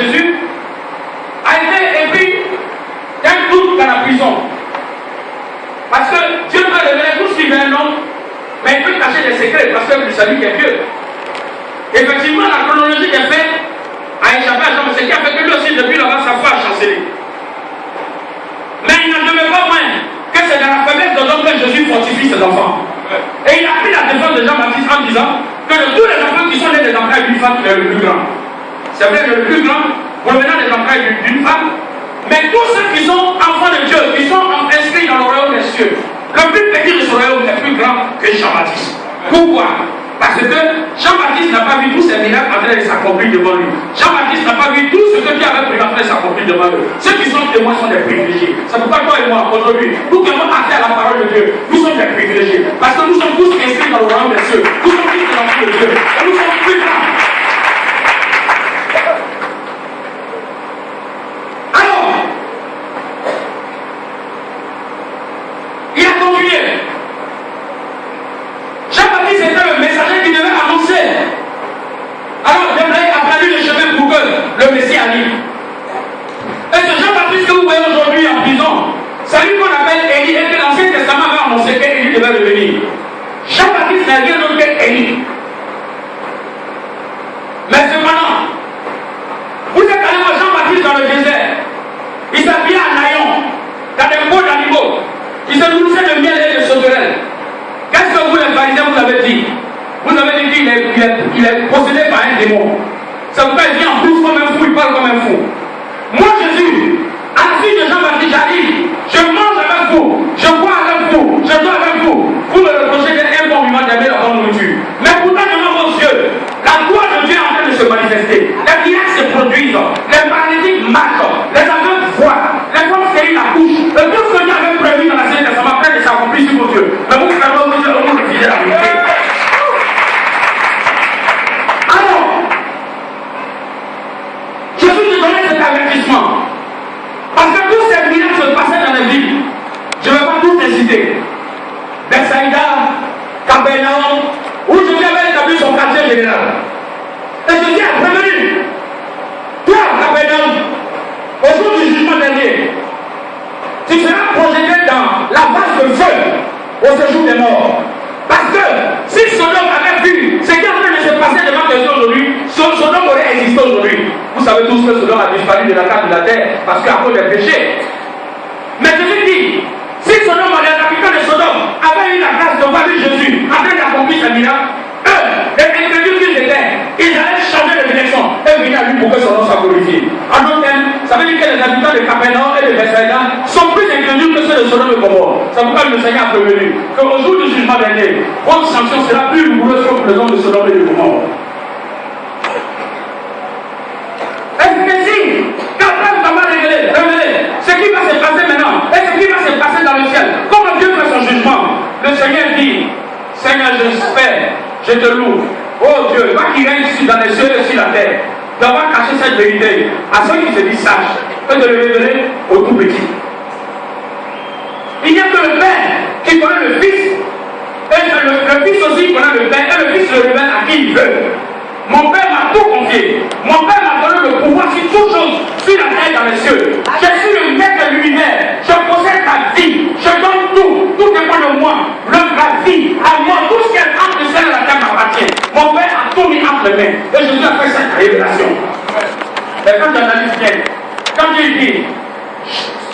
Jésus, a été épris d'un doute dans la prison. Parce que Dieu peut révéler tout ce qu'il veut un homme, mais il peut cacher des secrets parce que c'est lui qui est Dieu. Effectivement, la chronologie des faits a échappé à Jean, ce qui a fait que lui aussi, depuis là-bas, sa foi a chancellé. Mais il n'en demeure pas moins que c'est dans la faiblesse de l'homme que Jésus fortifie ses enfants. Et il a pris la défense de Jean-Baptiste en disant que de tous les enfants qui sont nés des entrailles d'une femme, il est le plus grand. C'est vrai que le plus grand, provenant des entrailles d'une femme, mais tous ceux qui sont enfants de Dieu, qui sont inscrits dans le royaume des cieux, le plus petit de ce royaume est plus grand que Jean-Baptiste. Pourquoi? Parce que Jean-Baptiste n'a pas vu tous ces miracles en train de s'accomplir devant lui. Jean-Baptiste n'a pas vu tout ce que Dieu avait prévu en train de s'accomplir devant lui. Ceux qui sont témoins sont des privilégiés. C'est pourquoi toi et moi, aujourd'hui, nous qui avons accès à la parole de Dieu, nous sommes des privilégiés. Parce que nous sommes tous inscrits dans le royaume des cieux. Nous sommes tous des enfants de Dieu. Et nous sommes plus grands. Alors, il a continué. Jean-Baptiste était le messager qui devait annoncer. Alors, Gabriel a pris le chemin pour que le Messie arrive. Et ce Jean-Baptiste que vous voyez aujourd'hui en prison, c'est lui qu'on appelle Élie, et que l'Ancien Testament avait annoncé qu'Élie devait revenir. Jean-Baptiste n'est rien d'autre qu'Élie. Mais cependant, vous êtes allé voir Jean-Baptiste dans le désert. Il s'habillait à Naïon, dans des peaux d'animaux. Il se nourrissait de miel et de sauterelles. Qu'est-ce que vous, les pharisiens, vous avez dit? Vous avez dit qu'il est possédé par un démon. Ça vous fait dire en plus comme un fou, il parle comme un fou. Moi, Jésus, à la suite de Jean-Baptiste, j'arrive, je mange avec vous, je bois avec vous, je dors avec vous. Vous me reprochez d'être un bon vivant d'aimer la bonne nourriture. Mais pourtant, devant vos yeux, la gloire de Dieu est en train de se manifester. Les miracles se produisent, les paralytiques marchent, les aveugles voient, les femmes stériles accouchent. Et tout ce que Dieu avait prévu dans l'Ancien Testament près de s'accomplir sur vos yeux. Mais vous, frères, vous refusez la vérité. Alors, Jésus te donnait cet avertissement. Parce que tous ces miracles se passaient dans les villes. Je ne vais pas tous les citer. Bethsaïda, Capernaum, où Jésus avait établi son quartier général. Et Jésus a prévenu. Toi, Capernaum, au jour du jugement dernier, tu seras projeté dans la vase de feu au séjour des morts. Parce que si Sodome avait vu ce qui est en train de se passer devant tes yeux aujourd'hui, Sodome aurait existé aujourd'hui. Vous savez tous que Sodome a disparu de la carte de la terre parce qu'à cause des péchés. Mais Jésus dit, si Sodome, les habitants de Sodome avaient eu la grâce de voir Jésus en train d'accomplir ce miracle, eux, les incrédules qu'ils étaient, ils allaient changer de direction et venir à lui pour que son nom soit glorifié. En d'autres termes, ça veut dire que les habitants de Capernaum et de Bethsaïda sont plus incrédules que ceux de Sodome et Gomorrhe. C'est pourquoi le Seigneur a prévenu qu'au jour du jugement dernier, votre sanction sera plus rigoureuse que les hommes de Sodome et de Gomorrhe. Est-ce que si, quand Dieu va révéler ce qui va se passer maintenant et ce qui va se passer dans le ciel, comment Dieu fait son jugement, le Seigneur dit, Seigneur, j'espère, je te loue. Oh Dieu, toi qui règnes dans les cieux et sur la terre, d'avoir caché cette vérité à ceux qui se disent sages et de le révéler aux tout petits. Il n'y a que le Père qui connaît le Fils, et le Fils aussi connaît le Père, et le Fils le révèle à qui il veut. Mon Père m'a tout confié. Mon Père m'a donné le pouvoir sur toute chose, sur la terre et dans les cieux. Je suis le maître de l'univers. Je possède la vie. Je donne tout. Tout dépend de moi. La vie, à moi, tout ce qui est entre le ciel et la terre m'appartient. Mon Père a tout mis entre les mains. Et Jésus a fait cette révélation. Mais quand j'analyse bien, quand il dit,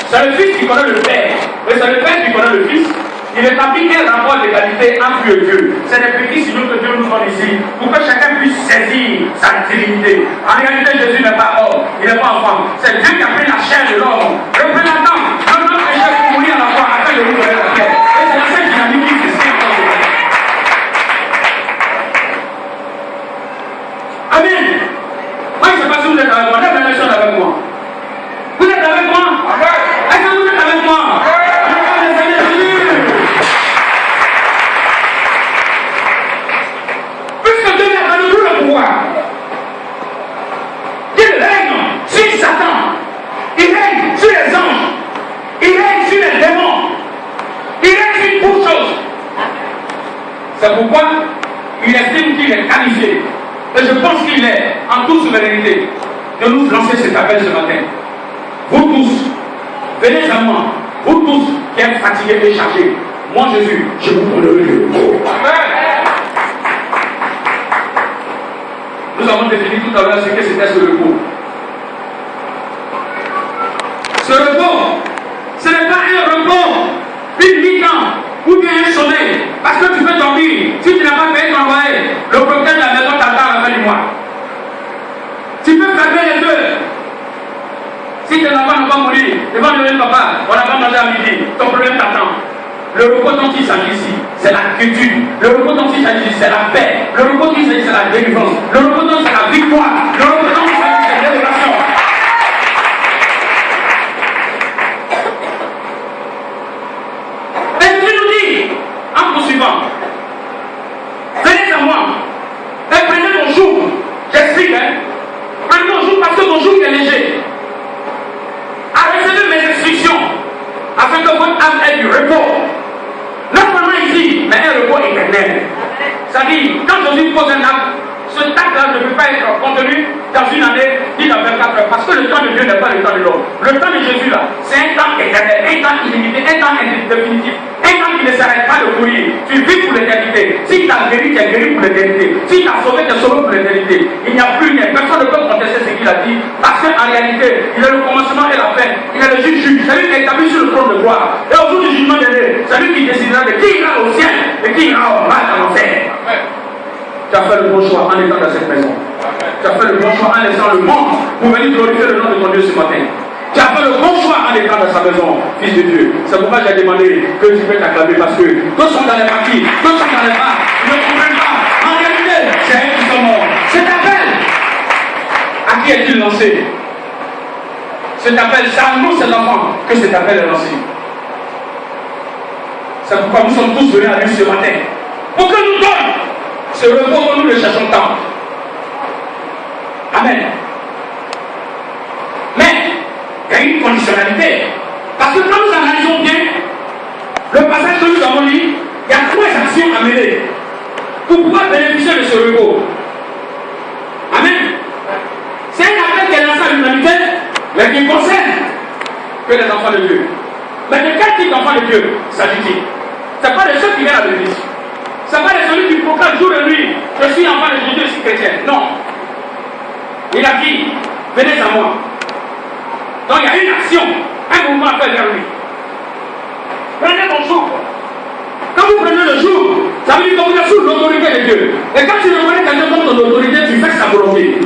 c'est le Fils qui connaît le Père, et c'est le Père qui connaît le Fils, il établit un rapport d'égalité entre lui et Dieu. C'est des petits signaux que Dieu nous donne ici pour que chacun puisse saisir sa divinité. En réalité, Jésus n'est pas homme, il n'est pas enfant. C'est Dieu qui a pris la chair de l'homme, représentant notre péché pour mourir à la croix afin de nous donner la terre. Et c'est la seule dynamique qui existe en ce moment. Amen. Moi, je ne sais pas si vous êtes avec moi. Lève la personne avec moi. Vous êtes avec moi? Est-ce que vous êtes avec moi? Il règne sur Satan, il règne sur les anges, il règne sur les démons, il règne sur toutes choses. C'est pourquoi il estime qu'il est qualifié, et je pense qu'il est en toute souveraineté. de nous lancer cet appel ce matin. Vous tous, venez à moi. Vous tous qui êtes fatigués et chargés. Moi, Jésus, je vous donnerai le repos. Nous avons défini tout à l'heure ce que c'était ce repos. Ce repos, ce n'est pas un repos, une mi-temps ou bien un sommeil. Parce que tu peux dormir. Si tu n'as pas payé ton loyer, le propriétaire de la maison t'attend à la fin du mois. Tu peux fermer les deux. Si tes enfants n'ont pas mourir, ils vont dire papa, on n'a pas mangé à midi, ton problème t'attend. Le repos dont il s'agit ici, c'est la quiétude. Le repos dont il s'agit ici, c'est la paix. Le repos dont il s'agit, c'est la délivrance. Le repos dont c'est la victoire. Le repos dont il s'agit, c'est l'élévation. Et Dieu nous dit, en poursuivant, venez à moi et prenez mon joug. J'explique, prenez mon joug parce que mon joug est léger. Arrêtez mes instructions afin que votre âme ait du repos. Non seulement ici, mais un repos éternel. C'est-à-dire, quand Jésus pose un acte, ce acte-là ne peut pas être contenu dans une année ni dans 24 heures. Parce que le temps de Dieu n'est pas le temps de l'homme. Le temps de Jésus, là, c'est un temps éternel, un temps illimité, un temps définitif, un temps qui ne s'arrête pas de courir. Tu vis pour l'éternité. Si tu as guéri, tu es guéri pour l'éternité. Si tu as sauvé, tu es sauvé pour l'éternité. Il n'y a plus rien. Personne ne peut contester ce qu'il a dit. Parce qu'en réalité, il est le commencement et la fin. Il est le juge. C'est lui qui est établi sur le trône de gloire. Et au jour du jugement dernier, c'est lui qui décidera de qui ira au ciel et qui ira au mal dans l'enfer. Tu as fait le bon choix en étant dans cette maison. Tu as fait le bon choix en laissant le monde pour venir glorifier le nom de ton Dieu ce matin. Tu as fait le bon choix en étant dans sa maison, fils de Dieu. C'est pourquoi j'ai demandé que tu peux t'acclamer parce que tous sont dans les parties, tous sont dans les bras, ils ne comprennent pas. En réalité, c'est eux qui sont morts. Cet appel, à qui est-il lancé? Cet appel, c'est à nous, ses enfants, que cet appel est lancé. C'est pourquoi nous sommes tous venus à lui ce matin. Pour que nous donne ce repos que nous le cherchons tant. Amen. Mais, il y a une conditionnalité. Parce que quand nous analysons bien le passage que nous avons lu, il y a 3 actions à mener pour pouvoir bénéficier de ce repos. Amen. C'est un appel qui est lancé à l'humanité, mais qui concerne que les enfants de Dieu. Mais de quel type d'enfants de Dieu s'agit-il? Ce n'est pas de ceux qui viennent à l'église. Ce n'est pas de celui qui proclame jour et nuit. Je suis enfant de Dieu, je suis chrétien. Non. Il a dit, venez à moi. Donc il y a une action, un mouvement à faire vers lui. Prenez ton jour. Quand vous prenez le jour, ça veut dire que vous êtes sous l'autorité de Dieu. Et quand tu reconnais quelqu'un comme ton autorité, tu fais sa volonté.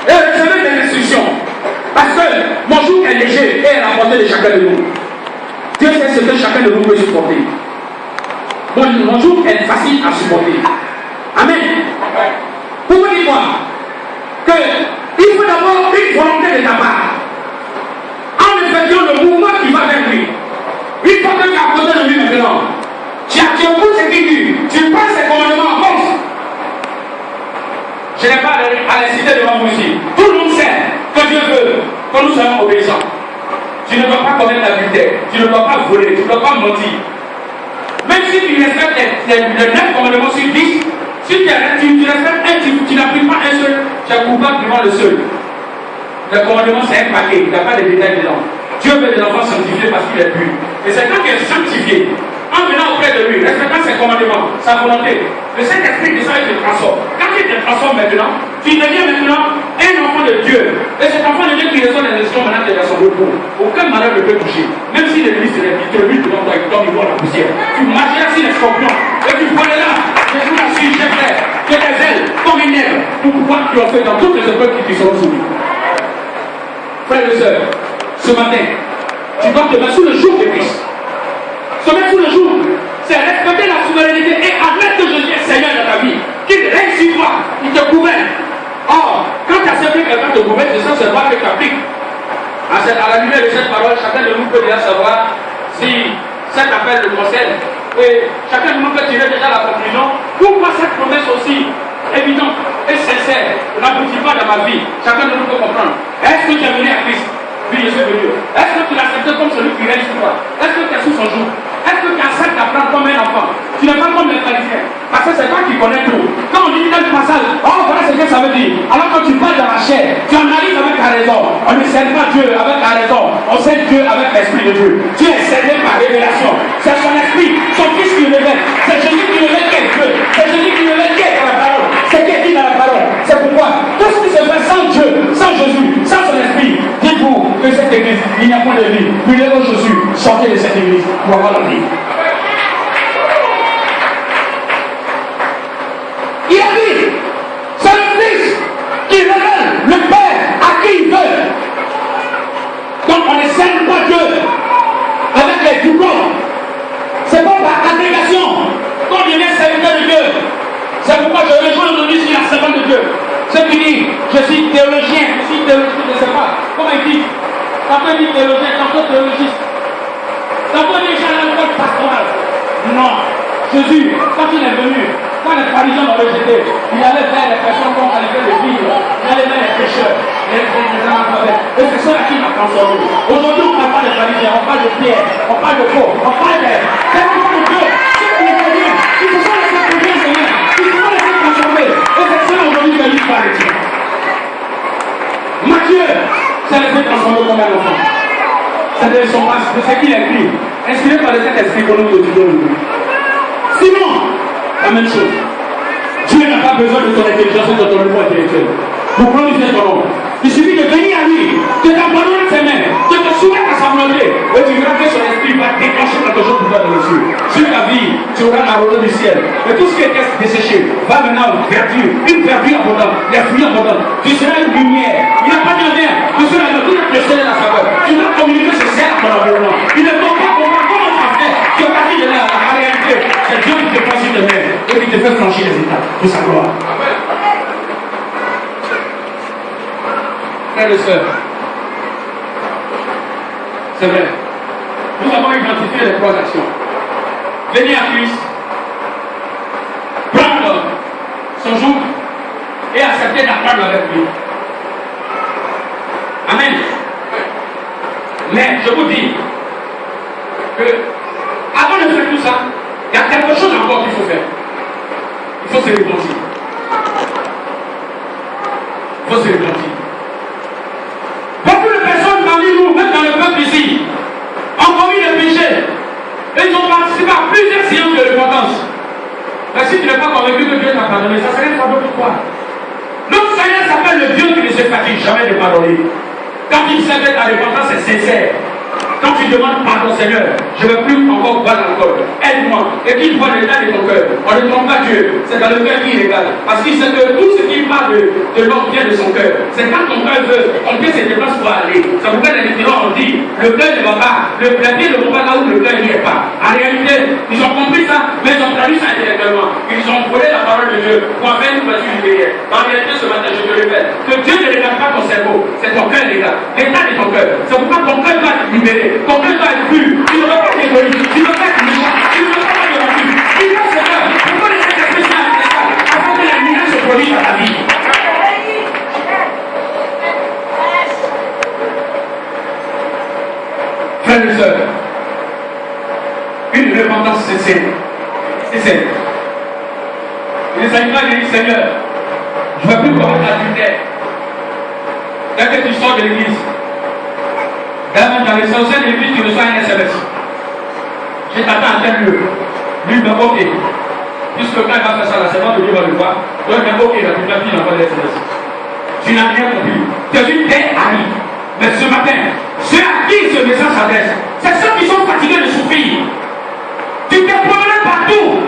Et recevez des instructions. Parce que mon jour est léger et est à la portée de chacun de nous. Dieu sait ce que chacun de nous peut supporter. Mon jour est facile à supporter. Amen. Pour vous dire quoi? Il faut d'abord une volonté de ta part. En effectuant le mouvement qui va vers lui. Une fois que tu es à côté de lui maintenant, tu écoutes ce qu'il dit, tu prends ses commandements en compte. Je n'ai pas à les citer devant vous ici. Tout le monde sait que Dieu veut que nous soyons obéissants. Tu ne dois pas commettre l'adultère, tu ne dois pas voler, tu ne dois pas mentir. Même si tu respectes les 9 commandements sur 10, si tu respectes un, tu n'appliques pas un seul, tu es coupable devant le seul. Le commandement, c'est un paquet, il n'y a pas de détails dedans. Dieu veut des enfants sanctifiés parce qu'il est pur. Et c'est quand tu es sanctifié, en venant auprès de lui, respectant ses commandements, sa volonté, le Saint-Esprit descend et te transforme. Quand tu te transformes maintenant, tu deviens maintenant un enfant de Dieu. Et cet enfant de Dieu qui reçoit les instructions maintenant, tu es dans son repos. Aucun malheur ne peut toucher. Même si l'église est vite devant toi et tombe dans la poussière. Tu marcheras sur les scorpions et tu voleras. Jésus a su, j'ai fait, que des ailes comme une aile pour pouvoir triompher dans toutes les épreuves qui seront soumises. Frères et sœurs, ce matin, tu dois te mettre sous le joug de Christ. Se mettre sous le joug, c'est respecter la souveraineté et admettre que Jésus est Seigneur dans ta vie, qu'il règne sur toi, il te gouverne. Or, quand tu acceptes que quelqu'un te gouverne, c'est ça seulement que tu appliques. À la lumière de cette parole, chacun de nous peut déjà savoir si cet appel le concerne. Et chacun de nous peut tirer déjà la conclusion. Pourquoi cette promesse aussi évidente et sincère n'aboutit pas dans ma vie? Chacun de nous peut comprendre. Est-ce que tu es venu à Christ? Oui, je suis venu. Est-ce que tu l'acceptes comme celui qui règne sur toi? Est-ce que tu es sous son joug? Est-ce que tu acceptes d'apprendre comme un enfant? Tu n'es pas comme les pharisiens. Parce que c'est toi qui connais tout. Quand on dit dans le passage, oh voilà ce que ça veut dire. Alors quand tu parles dans la chair, tu analyses avec ta raison. On ne sert pas Dieu avec ta raison. On sert Dieu avec l'Esprit de Dieu. Dieu est cerné par révélation. C'est son Esprit, son Fils qui révèle. C'est Jésus qui révèle qui est Dieu. C'est Jésus qui révèle qui est dans la parole. C'est qui est dit dans la parole. C'est pourquoi tout ce qui se fait sans Dieu, sans Jésus, sans son Esprit, dites-vous que cette église, il n'y a pas de vie. Puis les Jésus, sortez de cette église pour avoir la vie. Il a dit, c'est le Fils qui révèle le Père à qui il veut. Donc on ne sert pas Dieu avec les diplômes. C'est pas par agrégation qu'on devient serviteur de Dieu. C'est pourquoi je rejoins aujourd'hui sur la servante de Dieu. Ceux qui disent, je suis théologien, je ne sais pas. Comment il dit? Tantôt il dit théologien, tantôt théologiste. Tantôt il dit j'ai un école pastorale. Non. Jésus, quand il est venu, quand les pharisiens l'ont rejeté, il allait vers les personnes qui ont qualifié de vivre, il allait vers les pécheurs, les analphabètes. Et c'est ça qui m'a transformé. Aujourd'hui, on ne parle pas de pharisiens, on parle de Pierre, on parle de Paul, on parle de Dieu. Ceux qui les connaissent, qui se sont laissés conduire, Seigneur, qui se sont laissés transformer. Et c'est ça aujourd'hui que lui parle. Matthieu s'est laissé transformer comme un enfant. C'est de son passe, de ce qu'il écrit, inspiré par le Saint-Esprit que nous étudions aujourd'hui. Sinon, la même chose. Dieu n'a pas besoin de ton intelligence et de ton niveau intellectuel pour glorifier ton nom. Il suffit de venir à lui, de t'abandonner tes mains, de te soumettre à sa volonté, et tu verras que son esprit va déclencher quelque chose pour toi dans les cieux. Sur ta vie, tu auras la rosée du ciel. Et tout ce qui est desséché va maintenant verdure, une verdure abondante, des fruits abondants. Tu seras une lumière. Il n'a pas de rien. Tu seras le tout le ciel de la faveur. Tu dois communiquer ce ciel à ton environnement. Il ne faut pas comprendre comment tu as fait. Tu as parti de là, la réalité. C'est Dieu qui te prend sur tes mains et qui te fait franchir les étapes de sa gloire. Frères et sœurs, c'est vrai. Nous avons identifié les trois actions. Venir à Christ, prendre son joug et accepter d'apprendre avec lui. Amen. Mais je vous dis que avant de faire tout ça, il y a quelque chose encore qu'il faut faire. Il faut se repentir. Il faut se repentir. Beaucoup de personnes parmi nous, même dans le peuple ici, ont commis des péchés. Et ils ont participé à plusieurs séances de repentance. Mais si tu n'es pas convaincu que Dieu t'a pardonné, ça serait un fardeau pour toi. Notre Seigneur s'appelle le Dieu qui ne se fatigue jamais de pardonner. Quand il sait que ta repentance est sincère, quand tu demandes pardon, Seigneur, je ne veux plus encore boire l'alcool, aide-moi, et qu'il voit l'état de ton cœur. On ne trompe pas Dieu, c'est dans le cœur qui est légal. Parce qu'il sait que tout ce qui parle de l'homme vient de son cœur. C'est quand ton cœur veut, ton pied se déplace pour aller. Ça vous fait les différents, on dit, le cœur ne va pas, le pied ne va pas là où le cœur n'y est pas. En réalité, ils ont compris ça, mais ils ont traduit ça intellectuellement. Ils ont volé la parole de Dieu pour en faire une voiture libérée. En réalité, ce matin, je te répète, que Dieu ne regarde pas ton cerveau, c'est ton cœur légal, l'état de ton cœur. C'est pourquoi ton cœur doit être libéré. Ton cœur doit être pur. Tu ne veux pas être égoïste. Tu ne veux pas être méchant. Tu ne veux pas être gentil. Tu veux Seigneur. Pourquoi le Saint-Esprit s'est appelé ça? Afin que la lumière se produise dans ta vie. Frères et sœurs, une repentance sincère. Sincère. Les animaux disent Seigneur, je ne veux plus commettre l'adultère. Dès que tu sors de l'église, dans les sociétés de l'église, tu reçois un SMS. Je t'attends à tel lieu. Lui, il m'a ok. Puisque quand il va faire ça, la servante de Dieu va le voir. Donc, il m'a ok, la toute la vie n'envoie des SMS. Tu n'as rien compris. Tu es une telle amie. Mais ce matin, ceux à qui ce message s'adresse, c'est ceux qui sont fatigués de souffrir. Tu t'es promené partout.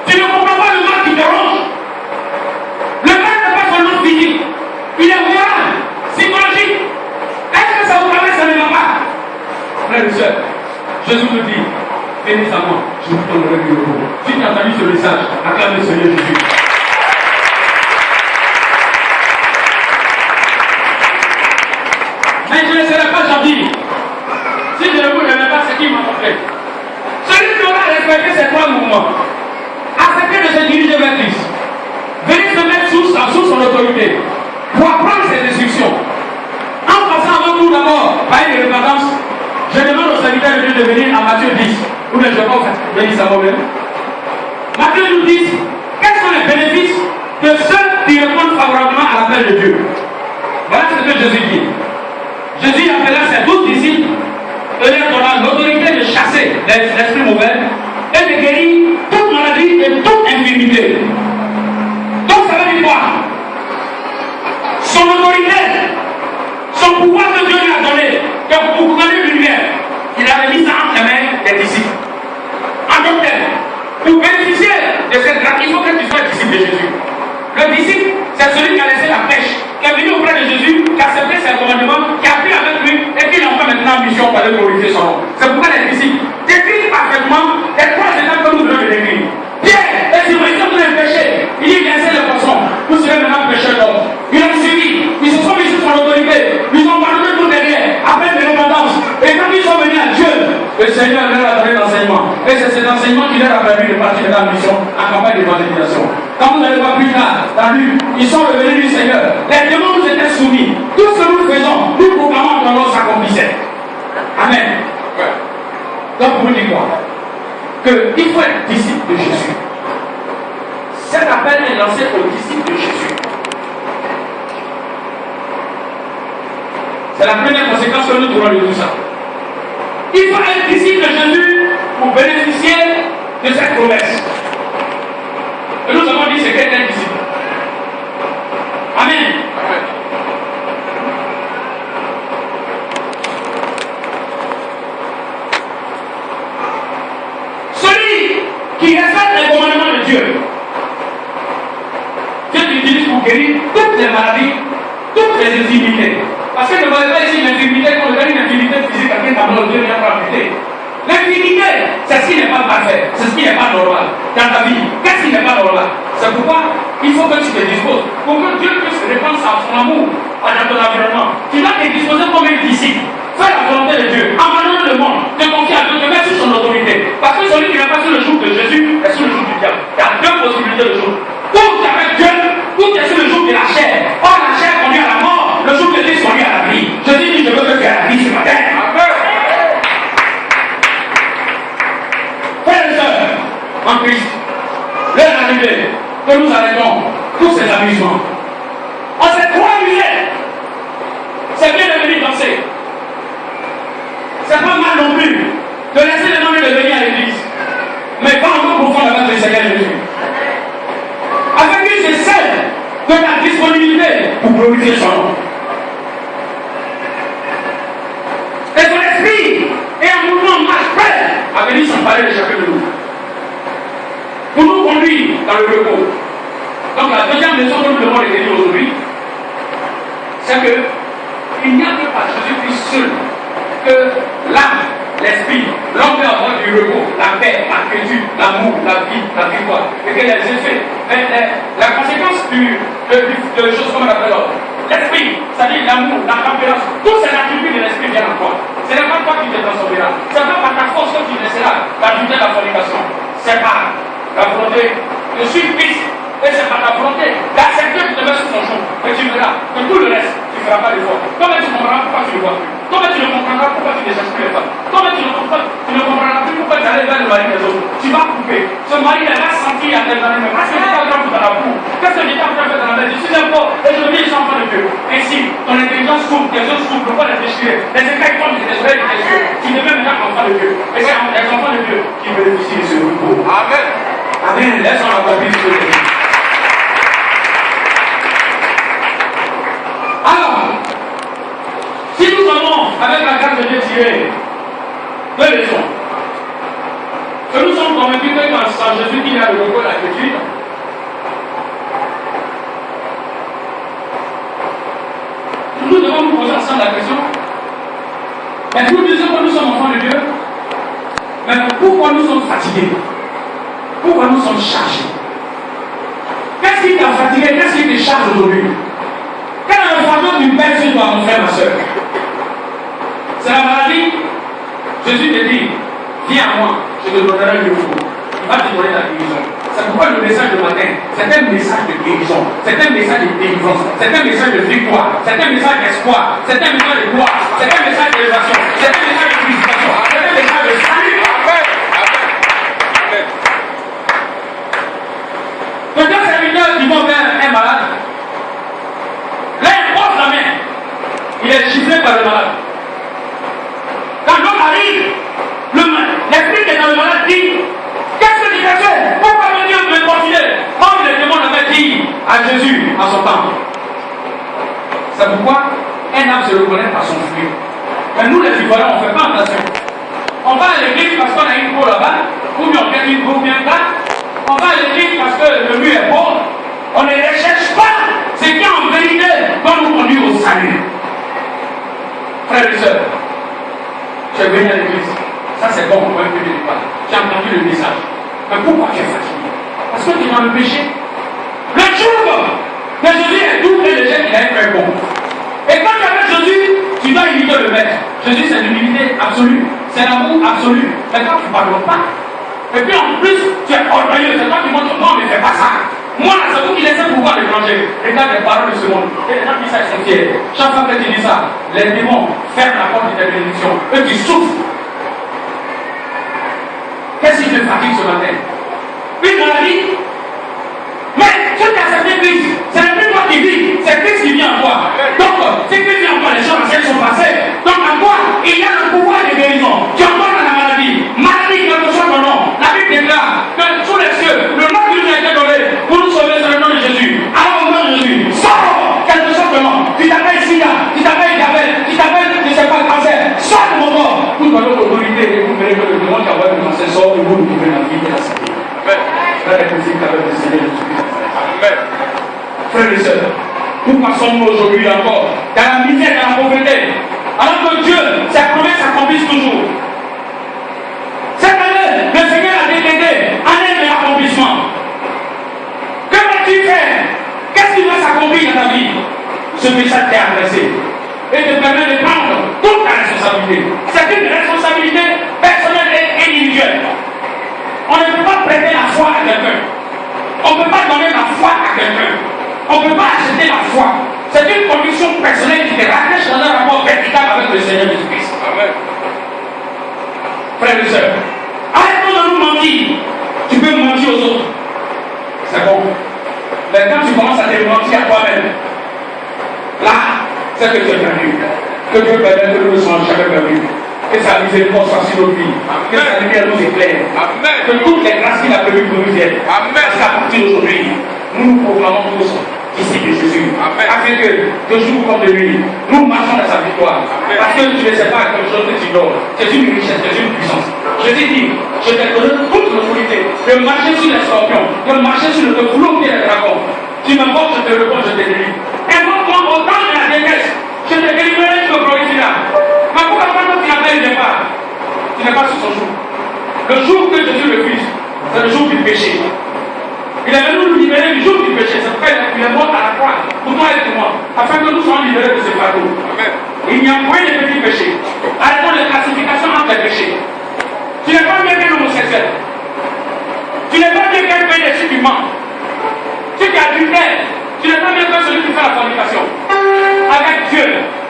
Tu ne comprends pas le mal qui te ronge. Le mal n'est pas seulement physique. Il est moral, psychologique. Est-ce que ça vous permet, ça ne va pas? Frères et sœurs, Jésus nous dit, venez à moi, je vous donnerai du repos. Si tu as entendu ce message, acclame le Seigneur Jésus. Mais je ne serai pas gentil si je ne vous remets pas ce qui m'a montré. Celui qui aura respecté ces trois mouvements, accepter de se diriger vers Christ, venir se mettre sous son autorité, pour apprendre ses instructions, en passant avant tout d'abord par une repentance. Je demande au serviteur de Dieu de venir à Matthieu 10, ou bien je pense venir ça moi-même. Matthieu nous dit quels sont les bénéfices de ceux qui répondent favorablement à l'appel de Dieu. Voilà ce que Jésus dit. Jésus appela ses 12 disciples et leur donna l'autorité de chasser les esprits mauvais et de guérir toute maladie et toute infirmité. Donc ça veut dire quoi? Son autorité, son pouvoir que Dieu lui a donné, que pour donner une lumière, il avait mis ça entre les mains des disciples. En d'autres termes, pour bénéficier de cette grâce, il faut que tu sois disciple de Jésus. Le disciple, c'est celui qui a laissé la pêche, qui est venu auprès de Jésus, qui a accepté ses commandements, qui a pris avec lui et qui en fait maintenant mission pour aller glorifier son nom. C'est pourquoi les disciples décrivent parfaitement les trois étapes que nous devons décrire. Pierre, et si vous êtes dans le péché, il y a le poisson, vous serez maintenant pécheurs d'or. Ils ont suivi, ils se sont mis sur son autorité, ils ont pardonné tout derrière, après de l'indépendance. Et quand ils sont venus à Dieu, le Seigneur leur a donné l'enseignement. Et c'est cet enseignement qui leur a permis de partir dans la mission en campagne d'évangélisation. Quand vous allez voir plus tard, dans Luc, ils sont revenus du Seigneur. Les démons nous étaient soumis. Tout ce que nous faisons, nous proclamons que l'on s'accomplissait. Amen. Donc vous dites quoi? Qu'il faut être disciple de Jésus. Cet appel est lancé aux disciples de Jésus. C'est la première conséquence que nous trouvons de tout ça. Il faut être disciple de Jésus pour bénéficier de cette promesse. Et nous avons dit c'est qu'être un disciple. Amen. Celui qui respecte les commandements de Dieu, Dieu l'utilise pour guérir toutes les maladies, toutes les infirmités. Parce que ne voyez pas ici l'infirmité, quand vous avez une infirmité physique, quelqu'un qui a Dieu vient pour amputer. L'infirmité, c'est ce qui n'est pas parfait, c'est ce qui n'est pas normal dans ta vie. Qu'est-ce qui n'est pas normal? C'est pourquoi il faut que tu te disposes. Pour que Dieu puisse répandre son amour dans ton environnement. Tu dois te disposer comme un disciple. Fais la volonté de Dieu. Abandonne le monde. Te confier à Dieu, te mettre sur son autorité. Parce que celui qui n'est pas sur le joug de Jésus est sur le joug du diable. Il y a deux possibilités de joug. Ou tu es avec Dieu, ou tu es sur le joug de la chair. Or, la chair conduit à la mort, le joug de Dieu conduit à la vie. Jésus dit, je veux que tu aies la vie ce matin. Frères et sœurs, en Christ, l'heure est arrivée que nous arrêtons tous ces amusements. On s'est trop amusé. C'est bien de venir danser. C'est pas mal non plus de laisser les noms de venir à l'église. Mais pas encore profond avec le Seigneur Jésus. Avec lui, c'est celle de la disponibilité pour glorifier son nom. Et son esprit est un mouvement marche prêt à venir s'emparer de chacun de nous. Pour nous conduire dans le repos. Donc la deuxième leçon que nous devons retenir aujourd'hui, c'est que il n'y a que par Jésus-Christ seul que l'âme, l'esprit, l'homme peut avoir du repos, la paix, la quiétude, l'amour, la vie, la victoire. Et que les effets, la conséquence de choses comme on appelle l'esprit, c'est-à-dire l'amour, la tempérance, tous ces attributs de l'esprit viennent en toi. Ce n'est pas toi qui te transformeras. Ce n'est pas par ta force que tu laisseras d'ajouter la fornication. C'est par la volonté de suivre Christ. Et c'est par ta volonté d'accepter que tu te mets sous son joug. Et tu verras que tout le reste, tu ne feras pas d'effort. Toi, tu comprendras pourquoi tu ne le vois plus. Toi, tu ne comprendras pourquoi tu ne cherches plus les femmes. Toi, tu ne comprendras plus pourquoi tu allais vers le mari des autres. Tu vas couper. Ce mari, il va sentir à tes années. Parce que tu t'as dans la boue. Qu'est-ce que j'étais en train de faire dans la main? Je suis un pauvre et je dis, je suis enfant de Dieu. Ainsi, ton intelligence coupe, tes yeux coupent, le poids les déchirer. Les écailles tombent, les oreilles déchirées. Tu deviens maintenant enfant de Dieu. Et c'est les enfants de Dieu qui bénéficient de ce repos. Amen. Amen. Laisse-moi la copie de Dieu. Alors, si nous avons, avec la grâce de Dieu tirée, deux leçons, que nous sommes convaincus que dans Jésus, il y a le repos de la quiétude, nous devons nous poser ensemble la question, mais nous disons que nous sommes enfants de Dieu, mais pourquoi nous sommes fatigués? Pourquoi nous sommes chargés? Qu'est-ce qui t'a fatigué? Qu'est-ce qui te charge aujourd'hui? Quel est le fardeau d'une belle sur toi, mon frère, ma soeur? C'est la maladie. Jésus te dit, viens à moi, je te donnerai le repos. Il va te donner la guérison. C'est pourquoi le message de matin, c'est un message de guérison, c'est un message de délivrance, c'est un message de victoire, c'est un message d'espoir, c'est un message de gloire, c'est un message d'élévation, c'est un message de purification, c'est un message de salut. est chiffré par le malade. Quand l'homme arrive, l'esprit qui est dans le malade dit, qu'est-ce que tu fais? Pourquoi venir me continuer? Comme les démons l'avaient dit à Jésus en son temps. C'est pourquoi un âme se reconnaît par son fruit. Mais nous les Ivoiriens, on ne fait pas attention. On va à l'église parce qu'on a une peau là-bas, ou bien on gagne une peau bien là. On va à l'église parce que le mur est beau. On ne recherche pas ce qui en vérité va nous conduire au salut. Frères et sœurs, tu es venu à l'église. Ça c'est bon, on va un peu de départ. Tu as entendu le message. Mais pourquoi tu es fatigué? Parce que tu es dans le péché. Le jour de Jésus est tout et le geste il a été bon. Et quand tu appelles Jésus, tu dois imiter le maître. Jésus c'est l'humilité absolue, c'est l'amour absolu. Mais quand tu ne pardonnes pas, et puis en plus tu es orgueilleux, c'est toi qui montres non mais fais pas ça. Moi là c'est vous qui laissez pouvoir l'étranger. Regarde les paroles de ce monde. Et les gens qui sont fiers. Chaque fois que tu dis ça, les démons ferment la porte de tes bénédictions. Eux qui souffrent. Qu'est-ce qui te fatigue ce matin? Une maladie? Mais tu as accepté Christ. Ce n'est plus toi qui vis, c'est Christ qui vit en toi. Donc, si Christ vit en toi, les choses anciennes sont passées. Donc, en toi, il y a le pouvoir de guérison. Tu entres dans la maladie. Maladie, quel que soit ton nom. La Bible déclare que sous les cieux, le nom qui nous a été donné pour nous sauver, c'est le nom de Jésus. Alors, au nom de Jésus, sors, quel que soit ton nom. Tu t'appelles Sida, tu t'appelles Gabel, tu t'appelles, je ne sais pas, cancer. Sors de mon corps. Toute notre autorité, et vous verrez que le démon qui a envoyé le cancer sort et vous pouvez la vie et la santé. Frères et sœurs, nous passons aujourd'hui encore dans la misère et dans la pauvreté, alors que Dieu, sa promesse s'accomplisse toujours. Cette année, le Seigneur a décrété année de l'accomplissement. Que vas-tu faire? Qu'est-ce qui va s'accomplir dans ta vie? Ce message t'est adressé et te permet de prendre toute ta responsabilité. C'est une responsabilité personnelle et individuelle. On ne peut pas prêter la foi à quelqu'un. On ne peut pas donner la foi à quelqu'un. On ne peut pas acheter la foi. C'est une condition personnelle qui te rattache dans un rapport vertical avec le Seigneur Jésus-Christ. Amen. Frères et sœurs, arrêtons de nous mentir. Tu peux mentir aux autres. C'est bon. Mais quand tu commences à te mentir à toi-même, là, c'est que tu es perdu. Que Dieu permette que nous ne soyons jamais perdus. Que sa miséricorde soit sur nos vies. Que sa lumière nous éclaire. Amen. Que toutes les grâces qu'il a prévues pour nous viennent. Amen. Parce qu'à partir d'aujourd'hui, nous proclamons tous ici de Jésus. Amen. Afin que de jour comme de nuit, nous marchons dans sa victoire. Amen. Parce que tu ne sais pas quelque chose que tu ignores. C'est une richesse, c'est une puissance. Je t'ai dit, je t'ai donné toute l'autorité de marcher sur les scorpions, de marcher sur de flotter les dragons. Tu m'invoques, je te réponds, je te délivre. Invoque-moi au temps de la détresse. Je te délivrerai, je te glorifierai. Mais pourquoi quand tu n'appelles le départ, tu n'es pas sur son jour. Le jour que Jésus le Christ, c'est le jour du péché. Il est venu nous libérer du jour du péché. C'est pourquoi il est mort à la croix pour toi et pour moi, afin que nous soyons libérés de ce fardeau. Il n'y a point de petits péchés. Arrêtons les classifications entre les péchés. Tu n'es pas mieux qu'un homosexuel. Tu n'es pas mieux qu'un pédécule qui ment. Tu es adultère. Tu n'es pas mieux que celui qui fait la fornication. Avec Dieu,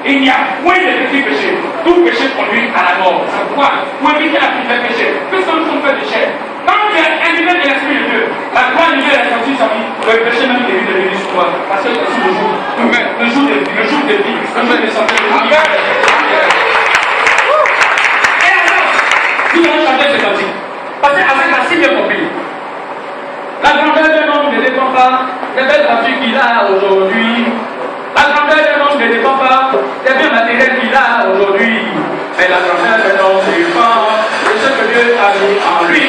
il n'y a point de petits péchés. Tout péché conduit à la mort. C'est pourquoi, pour éviter la plus de péché, puisque nous sommes faits de chair, quand tu es individu de l'Esprit de Dieu, la gloire de Dieu est sortie sur sa vie, le péché même est venu sur toi. Parce que c'est le jour de vie, le jour de vie, le jour de santé, le jour de vie. Et alors, nous allons chanter ce cantique. Parce qu'avec la cible compris, la grandeur d'un homme ne dépend pas des belles voitures qu'il a aujourd'hui. La grandeur d'un homme ne dépend pas des biens matériels qu'il a aujourd'hui. Mais la grandeur d'un homme dépend de ce que Dieu a mis en lui.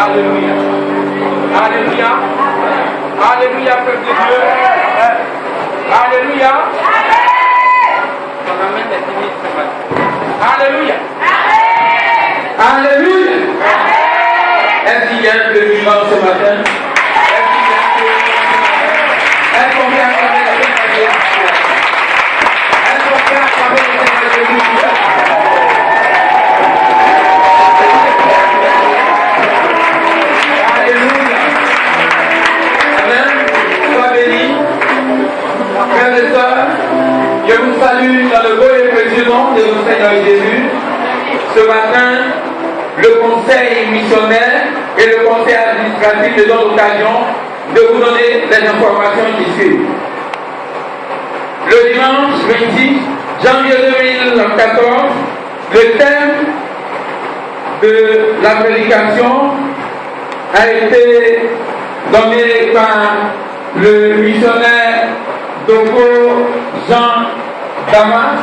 Alléluia. Alléluia. Alléluia, peuple de Dieu. Alléluia. On amène les timides ce matin. Alléluia. Alléluia. Est-ce qu'il y a un peu de vivant ce matin? Est-ce qu'on vient acclamer le Seigneur Jésus? Est-ce qu'on vient acclamer le Seigneur Jésus? Alléluia. Amen. Sois béni. Frères et sœurs, je vous salue dans le beau et précieux nom de notre Seigneur Jésus. Ce matin, le conseil missionnaire et le conseil administratif nous donnent l'occasion de vous donner les informations qui suivent. Le dimanche 26 janvier 2014, le thème de la prédication a été donné par le missionnaire Doko Jean Damas,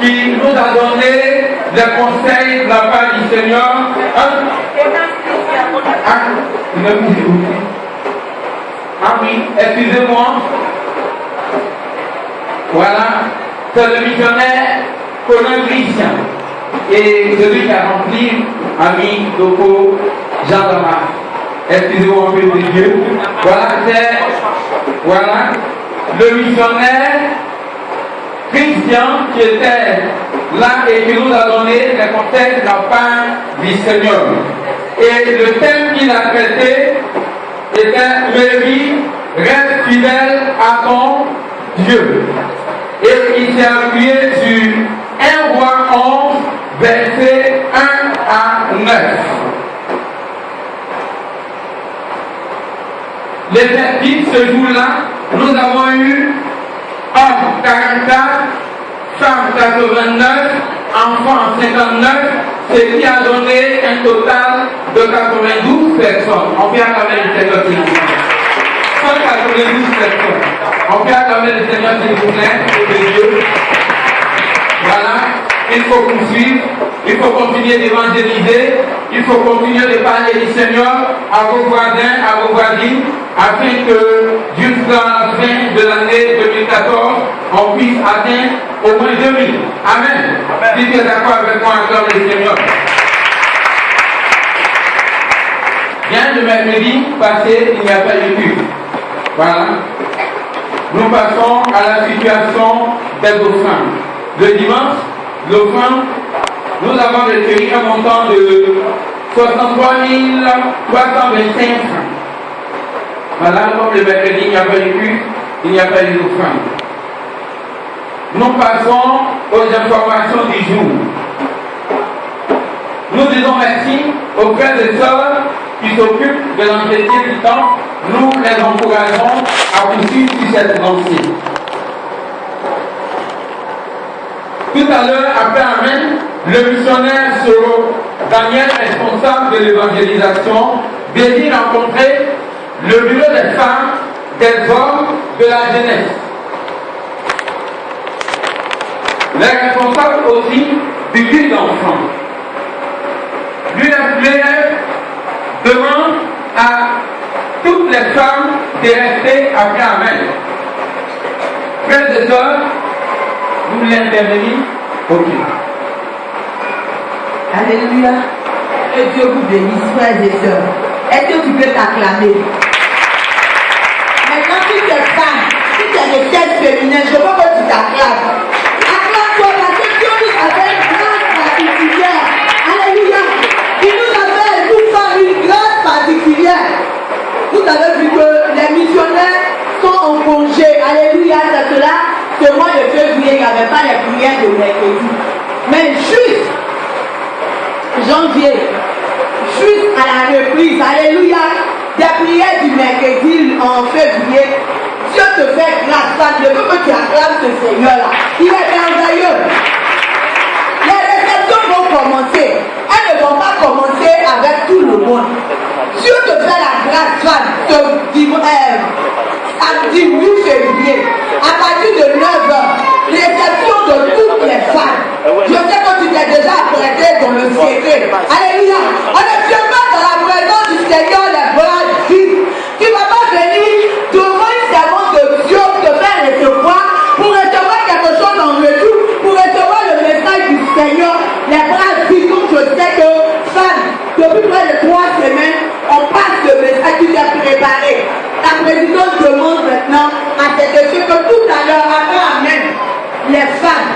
qui nous a donné les conseils de la part du Seigneur. Ah oui, excusez-moi. Voilà, c'est le missionnaire Conan Christian. Et celui qui a rempli, ami Doko Jean Damas. Excusez-moi, peuple de Dieu. Voilà, c'est le missionnaire Christian qui était là et qui nous a donné les conseils de la part du Seigneur. Et le thème qu'il a traité était Lévi, reste fidèle à ton Dieu. Et il s'est appuyé sur 1 Roi 11, versets 1 à 9. L'effectif ce jour-là, nous avons eu hommes 44, femmes 89, enfants 59, ce qui a donné un total de 92 personnes. On peut acclamer le Seigneur s'il vous plaît. 192 personnes. On peut acclamer le Seigneur s'il vous plaît, de Dieu. Voilà, il faut poursuivre, il faut continuer d'évangéliser, il faut continuer de parler du Seigneur à vos voisins, à vos voisines, afin que jusqu'à la fin de l'année 2014, on puisse atteindre au moins 2000. Amen. Si tu es d'accord avec moi, acclame le Seigneur. Bien, le mercredi passé, il n'y a pas de culte. Voilà. Nous passons à la situation des offrandes. Le dimanche, l'offrande, nous avons recueilli un montant de 63 325 francs. Voilà, comme le mercredi, il n'y a pas de culte, il n'y a pas d'offrande. Nous passons aux informations du jour. Nous disons merci aux frères et sœurs qui s'occupent de l'entretien du temps. Nous les encourageons à poursuivre sur cette lancée. Tout à l'heure, après Amen, le missionnaire Soro Daniel, responsable de l'évangélisation, désire rencontrer le bureau des femmes, des hommes, de la jeunesse. Les responsables aussi du culte d'enfants. L'UFPF demande à toutes les femmes de rester après Amen. Frères et sœurs, vous voulez intervenir? Ok. Alléluia. Que Dieu vous bénisse, frères et sœurs. Est-ce que tu peux t'acclamer? Maintenant, si tu es femme, si tu es de sexe féminin, je veux que tu t'acclames. Acclame-toi parce que Dieu nous avait une grâce particulière. Alléluia. Il nous avait nous faire une grâce particulière. Vous avez vu que les missionnaires sont en congé. Alléluia. C'est cela. Ce mois de février, il n'y avait pas les prières de mercredi. Mais juste janvier, juste à la reprise, alléluia, des prières du mercredi en février, Dieu te fait grâce. Je veux que tu acclames ce Seigneur-là. Il est merveilleux. Les réceptions vont commencer. Elles ne vont pas commencer avec tout le monde. Dieu te fait la grâce, samedi 8 février, à partir de 9h, réception de toutes les femmes. Je sais que tu t'es déjà apprêté dans le secret. Alléluia. On ne tient pas dans la présence les bras vides, comme je sais que, femme, depuis près de 3 semaines, on passe le message qui t'est préparé. La présidente demande maintenant à cette équipe que tout à l'heure, avant Amen, les femmes,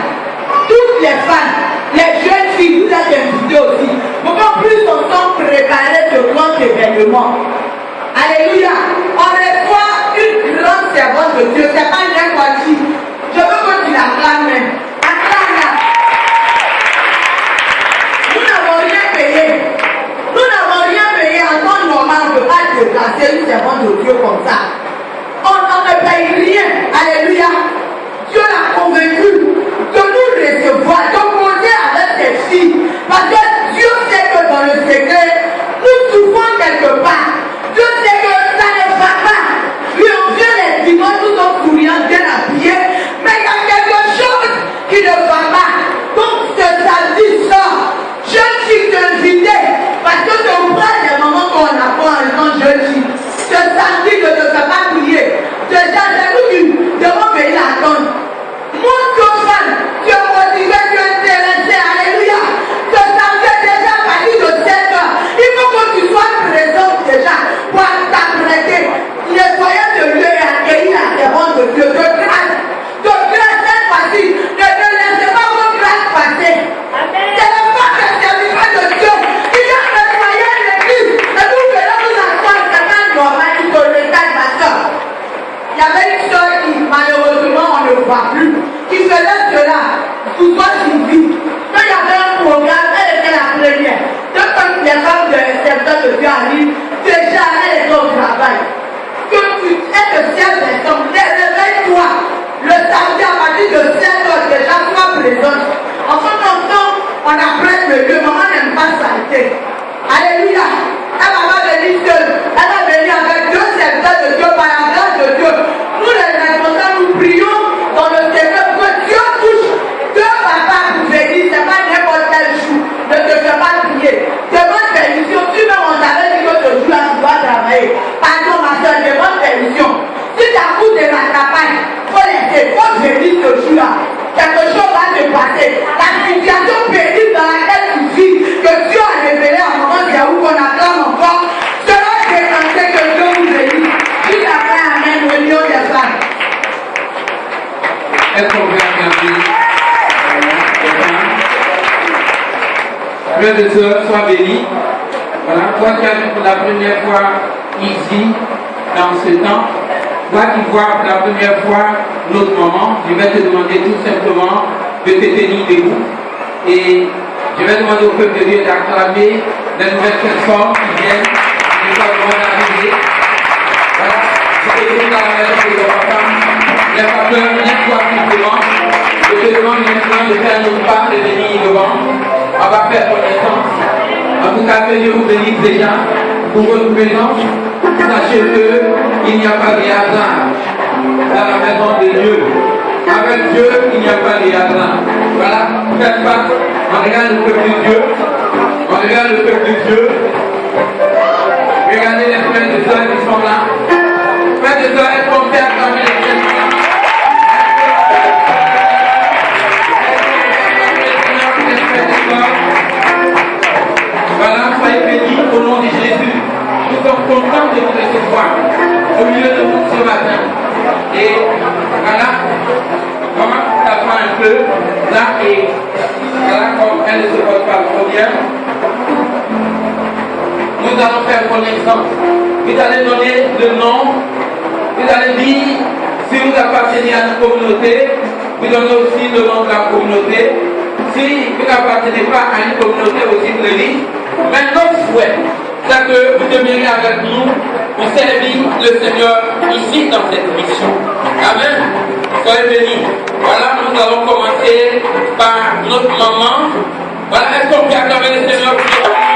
toutes les femmes, les jeunes filles, vous êtes invités aussi, pour qu'en plus on soit préparé ce grand événement. Alléluia. On reçoit une grande servante de Dieu. C'est pas une voici. Je veux que tu l'acclames même. Acclame-la. Nous n'avons rien payé. Nous n'avons rien payé. En temps normal, on ne peut pas déplacer une servante de Dieu comme ça. On ne paye rien. Alléluia. Dieu l'a convaincu de nous recevoir, de causer avec ses filles. Parce que Dieu sait que dans le secret, nous souffrons quelque part. Dieu sait que ça ne va pas. Lui, on vient les dimanches, nous sommes souriants, bien habillés. Mais il y a quelque chose qui ne va pas. Donc, ce samedi soir, je suis invité. Parce que c'est au bras des moments qu'on apprend en étant jeune fille. Ce samedi, je ne fais pas prier. Déjà, c'est nous qui devons venir attendre. Mon fan, tu es motivé, tu es intéressé. Alléluia. Ce samedi est déjà à partir de 7 heures. Il faut que tu sois présent déjà pour t'apprêter. Nettoyer ce lieu et accueillir la servante de Dieu. De grâce. De grâce cette fois-ci. Ne laissez pas vos grâces passer. C'est le femme et serviteur de Dieu qui vient nettoyer l'église. Et nous venons nous asseoir. C'est pas normal qu'il te regarde, ma soeur. Il y avait une soeur qui, malheureusement, on ne voit plus, qui faisait cela sous toi Sylvie. Quand il y avait un programme, elle était la première. Quand les femmes de serviteurs de Dieu arrivent, déjà elle est au travail. Que tu es le ciel des hommes, réveille-toi. Le samedi à partir de 7 heures, déjà sois présente. En ce temps, on apprête le lieu, maman n'aime pas s'arrêter. Alléluia. Elle va pas venir seule. Elle va venir avec 2 serviteurs de Dieu par la grâce de Dieu. Nous les responsables, nous prions dans le secret pour que Dieu touche. Dieu va pas vous venir, c'est pas n'importe quel jour. Ne te fais pas prier. Demande permission. Si même on t'avait dit que ce jour-là, tu dois travailler. Pardon, ma soeur, demande permission. Si ta cour de rattrapage, il faut laisser, il faut venir ce jour-là. Quelque chose va se passer. La situation pénible dans laquelle tu vis, que Dieu a révélé à un moment où qu'on acclame encore, sera déclenché que Dieu vous bénisse. Juste après, Amen, au lieu des femmes. Est-ce qu'on peut regarder? Frères et sœurs, sois bénis. Voilà, toi qui as vu pour la première fois ici, dans ce temps, toi qui vois pour la première fois notre maman, je vais te demander tout simplement de te tenir debout. Et je vais demander au peuple de Dieu d'acclamer les nouvelles personnes qui viennent de sa grande arrivée. Voilà, je te demande à la maison de papa, les papeurs, viens-toi simplement. Je te demande maintenant de faire notre part de venir devant. On va faire connaissance. En tout cas, que Dieu vous bénisse déjà pour votre présence. Sachez qu'il n'y a pas de hasard dans la maison de Dieu. Avec Dieu, il n'y a pas de hasard. Voilà, faites face. On regarde le peuple de Dieu. On regarde le peuple de Dieu. Regardez les frères et sœurs qui sont là. Frères et sœurs, est-ce qu'on fait acclamer les frères et sœurs? Voilà, soyez bénis au nom de Jésus. Nous sommes contents de vous recevoir au milieu de vous ce matin. Et voilà, comment ça prend un peu là et voilà, comme elle ne se pose pas trop bien. Nous allons faire connaissance. Vous allez donner le nom. Vous allez dire si vous appartenez à une communauté. Vous donnez aussi le nom de la communauté. Si vous n'appartenez pas à une communauté aussi, vous le dites. Mais notre souhait, c'est que vous demeurez avec nous pour servir le Seigneur ici dans cette mission. Amen. Soyez bénis. Voilà, nous allons commencer par notre maman. Voilà, est-ce qu'on peut acclamer le Seigneur pour notre maman?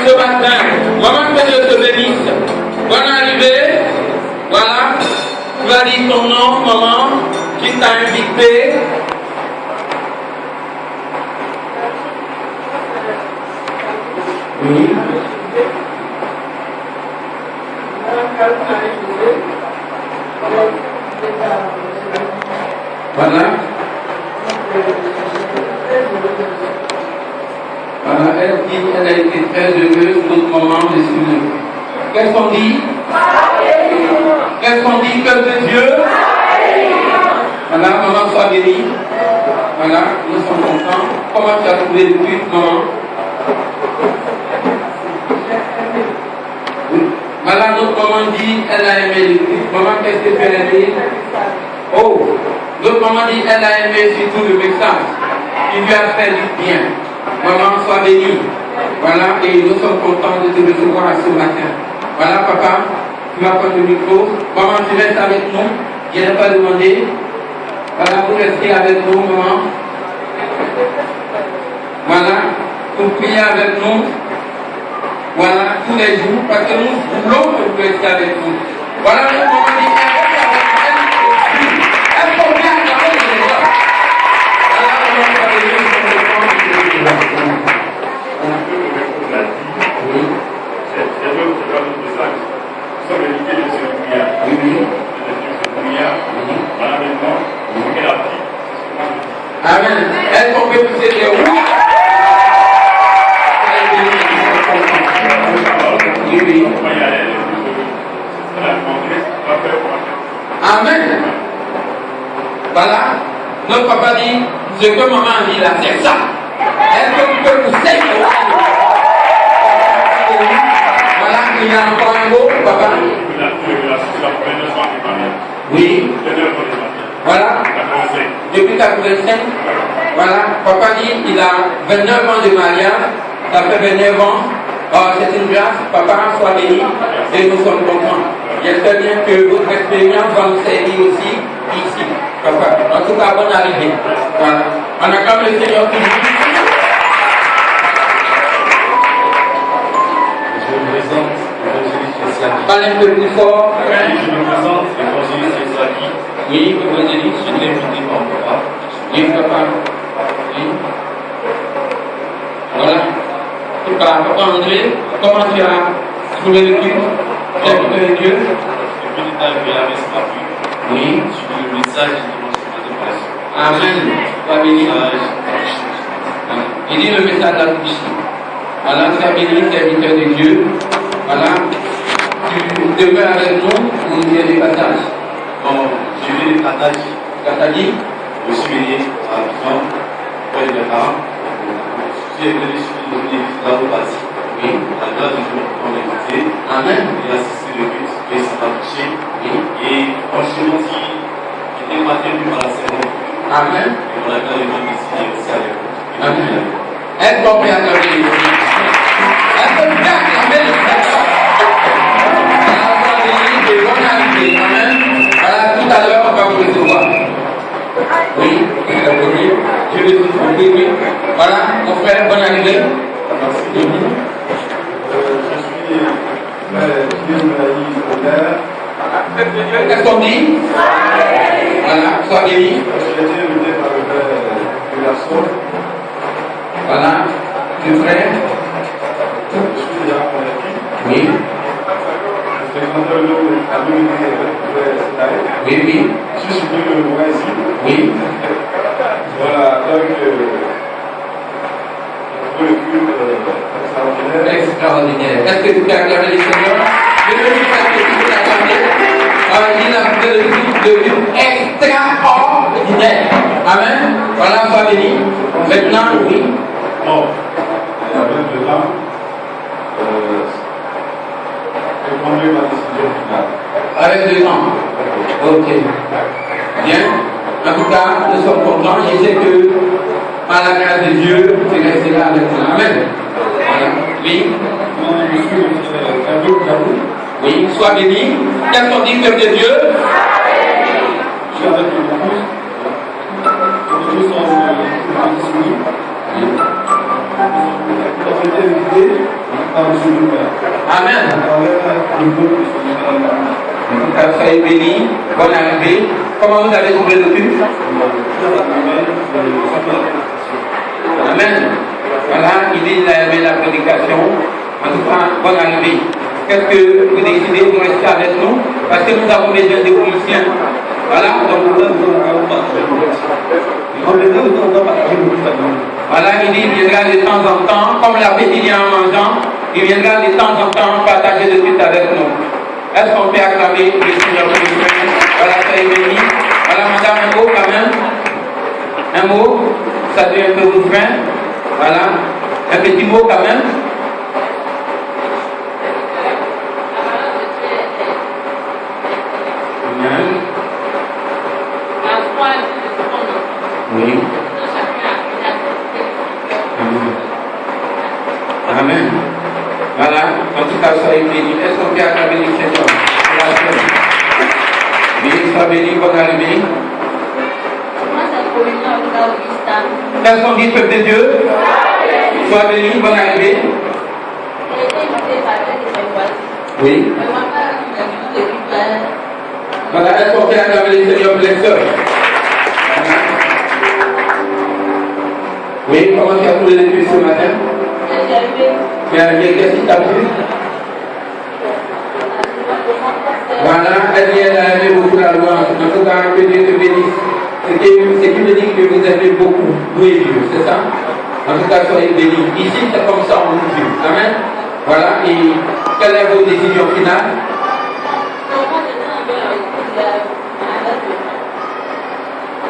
Ce matin, maman, que Dieu te bénisse. Bonne arrivée. Voilà, tu vas dire ton nom, maman, qui t'a invité. Oui. Voilà. dit elle a été très heureuse, notre maman, je suis heureux. Qu'est-ce qu'on dit? Qu'est-ce qu'on dit? Peuple de Dieu? Voilà, maman, sois bénie. Voilà, nous sommes contents. Comment tu as trouvé le culte, maman? Voilà, notre maman dit, elle a aimé le culte. Maman, qu'est-ce que tu as aimé? Oh, notre maman dit, elle a aimé surtout le message. Il lui a fait du bien. Maman, sois bénie. Voilà, et nous sommes contents de te recevoir ce matin. Voilà, papa, tu vas prendre le micro. Maman, tu restes avec nous. Je n'ai pas demandé. Voilà, vous restez avec nous, maman. Voilà, vous priez avec nous. Voilà, tous les jours, parce que nous voulons que vous restiez avec nous. Voilà, notre maman dit, elle faut bien garder les gens. Voilà, maman, sois bénie. Amen. Est-ce qu'on peut pousser des roues? Amen. Voilà. Notre papa dit, ce que maman a dit là, c'est ça. Est-ce que tu peux pousser des roues? Voilà, il y a encore un mot, papa. Oui. Voilà. Depuis 85. Voilà. Papa dit il a 29 ans de mariage. Ça fait 29 ans. Oh, c'est une grâce. Papa, sois béni. Et nous sommes contents. J'espère bien que votre expérience va nous servir aussi ici. Papa. En tout cas, bonne arrivée. Voilà. On acclame le Seigneur qui nous. Je me présente l'évangéliste Essaki. Parlez un peu plus fort. Je me présente l'évangéliste Essaki. Oui, évangéliste. Je l'ai invité par papa. Oui, papa. Oui. Voilà. Papa André, comment tu as trouvé le culte? Tu as trouvé le Dieu? Depuis le temps que la messe m'a plu. Oui. Sur le message du dimanche de passion. Amen. Sois béni. Il dit le message à touché. Voilà, sois béni, serviteur de Dieu. Voilà. Tu demeures avec nous ou tu es des passages? Bon, je vais les partager. Katadi? Je suis venu à la maison, près de mes parents. Je suis venu sur l'église là où bâti. Oui. La grâce de Dieu m'a invité. Amen. J'ai assisté le culte, et ça m'a touché. Oui. Et franchement, si j'étais pas tenu par la cérémonie, Amen. et on a quand même décidé aussi avec vous. Amen. Est-ce qu'on peut acclamer les Seigneur? Est-ce qu'on peut acclamer le Seigneur? Bonne arrivée. Amen. Voilà, tout à l'heure, on va vous recevoir. Oui, je vais vous trouver, oui. Voilà, mon frère, bonne arrivée. Merci. Je suis Qu'est-ce qu'on dit? Voilà, sois béni. été invité par le père de garçon. Voilà, le frère. Je suis déjà convaincu. Oui, Je fréquente le communauté oui, oui, Je suis suivi le mois ici. oui. Voilà, donc, pour le culte extraordinaire. Extraordinaire. Est-ce que tu peux acclamer les Seigneurs? Je veux dire parce que tu peux l'acclamer. Il a fait le culte de vie extraordinaire. Amen. Voilà, sois béni. Maintenant, oui. Bon, avec le temps, j'ai pris ma décision finale. Avec le temps. Ok. Bien. En tout cas, nous sommes contents. Je sais que, par la grâce de Dieu, tu resteras avec nous. Amen. Voilà. Oui. Moi, je suis un peu Cameroun. Oui. Sois béni. Qu'est-ce qu'on dit, peuple de Dieu? Je suis avec mon épouse. Nous sommes soumis. Nous avons été invités par M. le maire. Amen. À travers le groupe de Soyez bénis. Bonne arrivée. Comment vous avez trouvé le culte? Amen. Voilà, il dit qu'il a aimé la prédication. En tout cas, bonne arrivée. Qu'est-ce que vous décidez de rester avec nous? Parce que nous avons besoin de musiciens. Voilà, donc Voilà, il dit il viendra de temps en temps, comme l'a fait il y a en mangeant, il viendra de temps en temps partager le culte avec nous. Est-ce qu'on peut acclamer le Seigneur pour le Seigneur? Voilà, ça est béni. Voilà, madame, un mot quand même. Un mot, ça devient un peu refrain. Voilà, un petit mot quand même. Amen. Oui. Amen. Voilà, en tout cas, soyez bénis. Est-ce qu'on peut acclamer le Seigneur? Oui, sois béni, bonne arrivée. Est-ce qu'on dit peuple de Dieu? Sois béni, bonne arrivée. Oui. Voilà, est-ce qu'on peut acclamer le Seigneur pour les sœurs? Oui, comment tu as trouvé l'église ce matin? Qu'est-ce qui t'a plu? Voilà, elle a aimé beaucoup la louange. En tout cas, que Dieu te bénisse. Ce qui me dit que vous aimez beaucoup louer Dieu, c'est ça? En tout cas, soyez bénis. Ici, c'est comme ça, on loue Dieu. Amen. Voilà, et quelle est votre décision finale?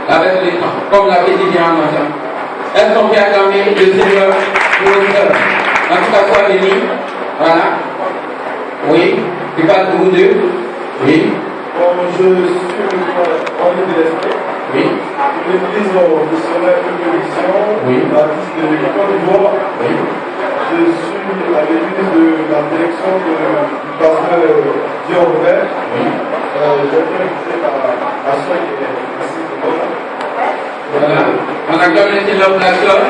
Avec le temps, comme la petite vient en matin. Est-ce qu'on peut acclamer le Seigneur pour nos sœurs? En tout cas, sois béni. Voilà. Oui. Tu parles pour vous deux? Oui. Je suis en l'esprit. Oui. L'église missionnaire de mission, Oui. baptiste de Côte d'Ivoire. Oui. Je suis à l'église de la direction du pasteur Dion Robert. Oui. J'ai été invité à soeur qui est ici. Voilà. On acclame le Seigneur pour la sœur.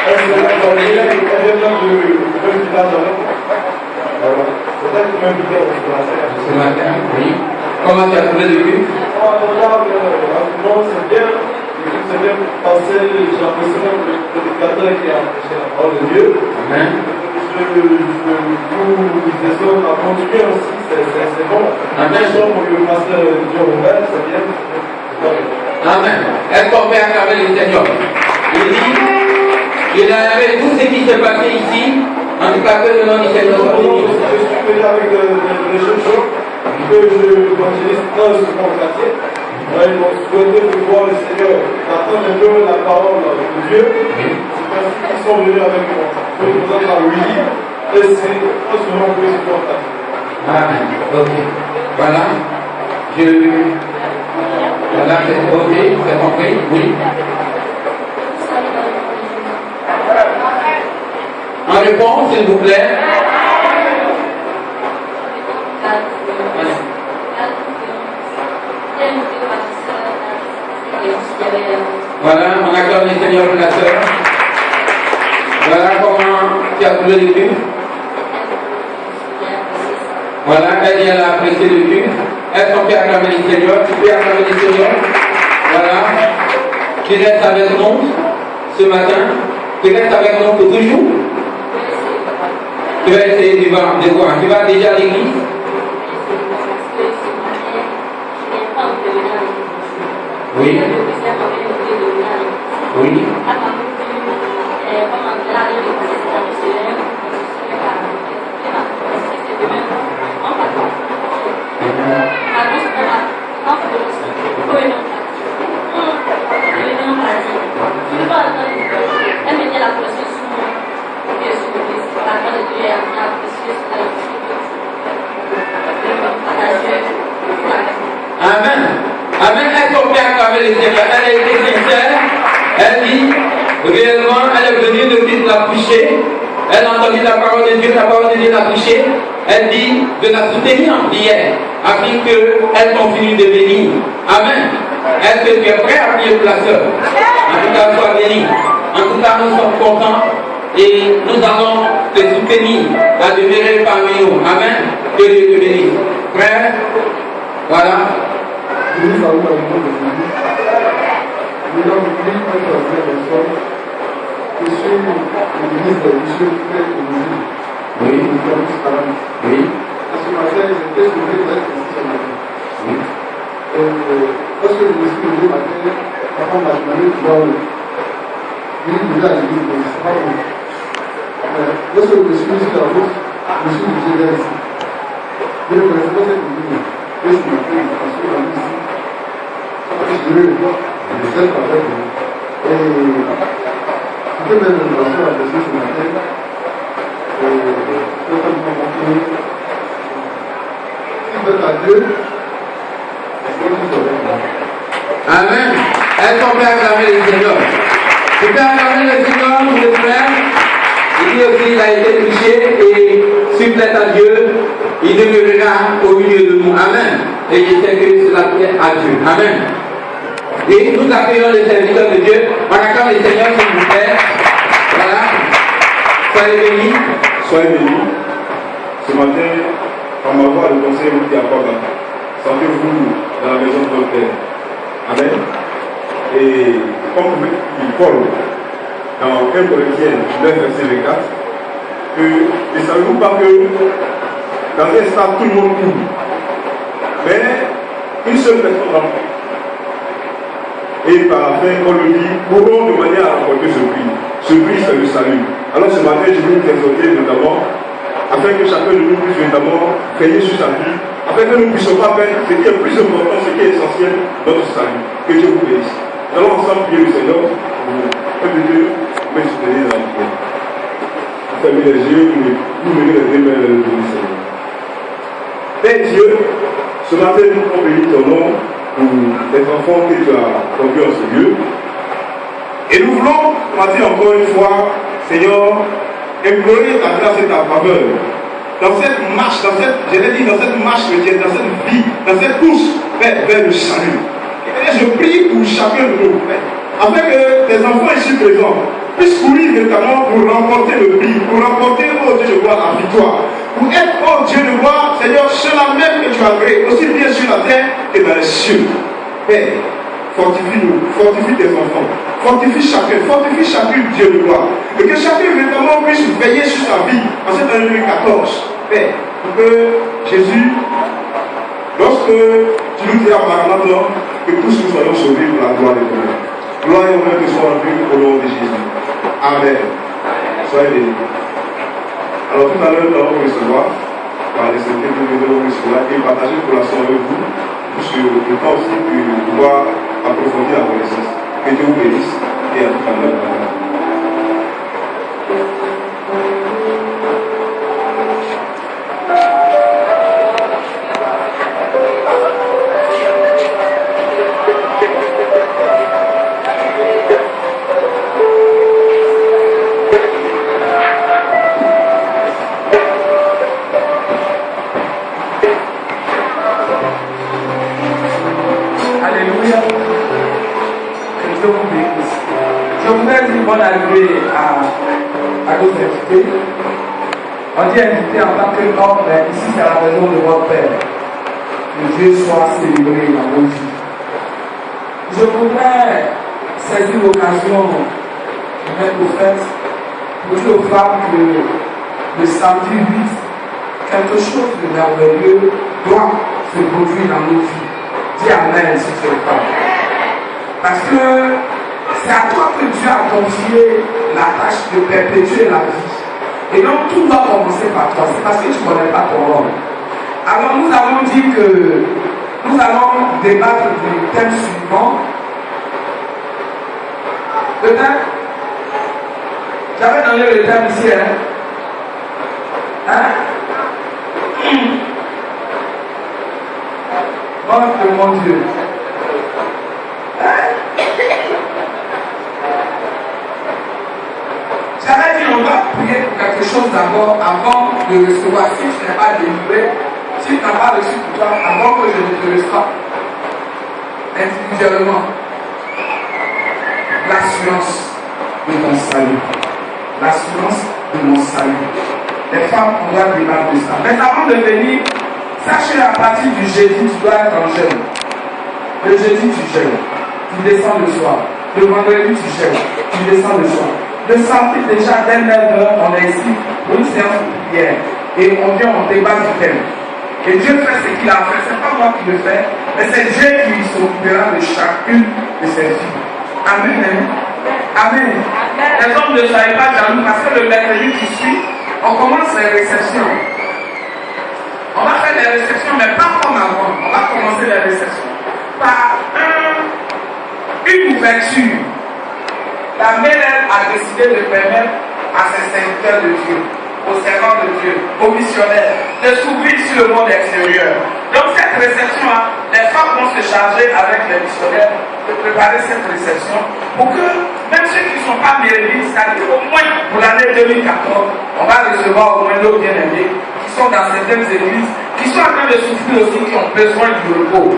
Elle vient de Nazareth. Voilà. C'est elle qui m'a invité au matin. Ce matin, oui. Comment tu as trouvé le culte? C'est bien. C'est bien parce que j'apprécie le prédicateur qui a prêché la parole de Dieu. Amen. Je vous exhorte à continuer aussi, c'est bon. Amen. Pour le pasteur Dieu Robert, c'est bien. Amen. Est-ce qu'on peut acclamer le Seigneur? Il dit, il a aimé tout ce qui s'est passé ici. En tout cas, que le nom du Seigneur soit béni. Je suis venu avec des jeunes gens que je évangélise dans mon quartier. Ils m'ont souhaité de voir le Seigneur, d'entendre un peu la parole de Dieu. C'est ainsi qu'ils sont venus avec moi. Je vous présente à Willy et c'est un second que je dois faire. Amen. Ok. Voilà. Voilà, c'est ok, c'est compris? Oui. En réponse, s'il vous plaît. Voilà, on acclame le Seigneur pour la sœur. Voilà comment tu as trouvé le culte. Voilà, elle a apprécié le culte. Est-ce qu'on peut acclamer le Seigneur? Tu peux acclamer le Seigneur? Voilà. Tu restes avec nous ce matin. Tu restes avec nous pour toujours. Tu vas essayer de voir de quoi? Tu vas déjà à l'église? Oui. Oui. Amen. Amen. Est-ce qu'on peut acclamer le Seigneur? Elle a été sincère. Elle dit, réellement, elle est venue, le Christ l'a touchée. Elle a entendu la parole de Dieu, la parole de Dieu l'a touchée. Elle dit de la soutenir en prière, afin qu'elle continue de bénir. Amen. Est-ce que tu es prêt à prier pour la sœur? En tout cas, sois béni. En tout cas, nous sommes contents et nous allons te soutenir à demeurer parmi nous. Amen. Que Dieu te bénisse. Frère, voilà. Je vous salue au nom de Jésus. Nous avons pris un frère de soeur. Je suis le ministre de Monsieur Frère Émilie. Oui. Oui. À ce matin, j'étais sauvé d'être ici ce matin. Oui. Lorsque je me suis levé le matin, ma femme m'a demandé de voir. déjà à l'église, mais c'est pas bon. Lorsque je suis mis sur la route, je suis obligé d'aller ici. Je ne connaissais pas cette église. Et je m'appelle, parce que la vie ici, je vais le voir, je sais pas faire. Et c'était même une relation à la personne ce matin. Et je vais me rencontrer. Si vous êtes à Dieu, c'est ce que vous avez. Amen. Est-ce qu'on peut acclamer le Seigneur? Tu peux acclamer le Seigneur pour les frères. Il dit aussi qu'il a été touché et s'il plaît à Dieu, il demeurera au milieu de nous. Amen. Et je sais que cela plaît à Dieu. Amen. Et nous accueillons les serviteurs de Dieu. On acclame le Seigneur s'il vous plaît. Voilà. Soyez bénis. Soyez bénis. Ce matin, par ma voix, le conseil vous dit à quoi sentez-vous dans la maison de votre Père. Amen. Et comme il Paul, dans 1 Corinthiens 9, verset 24, que ne savez-vous pas que dans un stade, tout le monde court, mais une seule personne remporte. Et par la fin, on le dit, courons de manière à remporter ce prix. Ce prix, c'est le salut. Alors ce matin, je veux vous exhorter notamment, afin que chacun de nous puisse notamment veiller sur sa vie, afin que nous ne puissions pas faire ce qui est plus important, ce qui est essentiel, notre salut. Que Dieu vous bénisse. Nous allons ensemble prier le Seigneur. Un de Dieu, vous pouvez soutenir dans la prière. Vous fermez les yeux, vous menez les deux mains vers le Seigneur. Père Dieu, ce matin, nous pouvons bénir ton nom pour les enfants que tu as conduits en ce lieu. Et nous voulons, on va dire encore une fois, Seigneur, implorer ta grâce et ta faveur. Dans cette marche, dans cette marche chrétienne, dans cette vie, dans cette course vers le salut. Et je prie pour chacun de nous, afin que tes enfants ici présents puissent courir notamment pour remporter le prix, pour remporter, oh Dieu de gloire, la victoire. Pour être, oh Dieu de gloire, Seigneur, cela même que tu as créé, aussi bien sur la terre que dans les cieux. Père, fortifie-nous, fortifie tes enfants, fortifie chacune, Dieu de gloire. Et que chacun notamment puisse veiller sur sa vie en cette année 2014. Père, pour que Jésus, lorsque tu nous diras Maranatha, que tous nous soyons sauvés pour la gloire de Dieu. Gloire et honneur te soient rendus au nom de Jésus. Amen. Soyez bénis. Alors tout à l'heure, nous allons recevoir par les secrétaires de nous recevoir et partager pour la soirée avec vous, puisque le temps aussi de pouvoir approfondir la connaissance. Que Dieu vous bénisse et à tout à l'heure. Bonne arrivée à nos invités. On dit invité en tant qu'homme, mais ici c'est la maison de votre Père. Que Dieu soit célébré dans vos vies. Je voudrais saisir l'occasion de mettre au fait pour dire aux femmes que le samedi 8, quelque chose de merveilleux doit se produire dans nos vies. Dis Amen sur cette femme. Parce que c'est à toi que Dieu a confié la tâche de perpétuer la vie. Et donc tout doit commencer par toi. C'est parce que tu ne connais pas ton rôle. Alors nous avons dit que nous allons débattre du thème suivant. Le thème, j'avais donné le thème ici, Oh mon Dieu. J'avais dit, on doit prier pour quelque chose d'abord avant de recevoir. Si tu n'es pas délivré, si tu n'as pas reçu pour toi, avant que je ne te reçoive individuellement, l'assurance de ton salut. L'assurance de mon salut. Les femmes, on doit débattre de ça. Mais avant de venir, sachez à partir du jeudi, tu dois être en jeûne. Le jeudi, tu jeûnes. Tu descends le soir. Le vendredi, tu jeûnes. Tu descends le soir. Le samedi, déjà, dès 9h, on est ici pour une séance de prière. Et on vient, on débat du thème. Et Dieu fait ce qu'il a fait. Ce n'est pas moi qui le fais, mais c'est Dieu qui s'occupera de chacune de ses filles. Amen. Amen. Les hommes ne soyez pas jaloux parce que le mercredi qui suit, on commence les réceptions. On va faire les réceptions, mais pas comme avant. On va commencer les réceptions par une ouverture. La mère a décidé de permettre à ses serviteurs de Dieu, aux servants de Dieu, aux missionnaires, de s'ouvrir sur le monde extérieur. Donc cette réception-là, les femmes vont se charger avec les missionnaires de préparer cette réception pour que même ceux qui ne sont pas mérités, c'est-à-dire au moins pour l'année 2014, on va recevoir au moins nos bien-aimés qui sont dans certaines églises, qui sont en train de souffrir aussi, qui ont besoin du repos.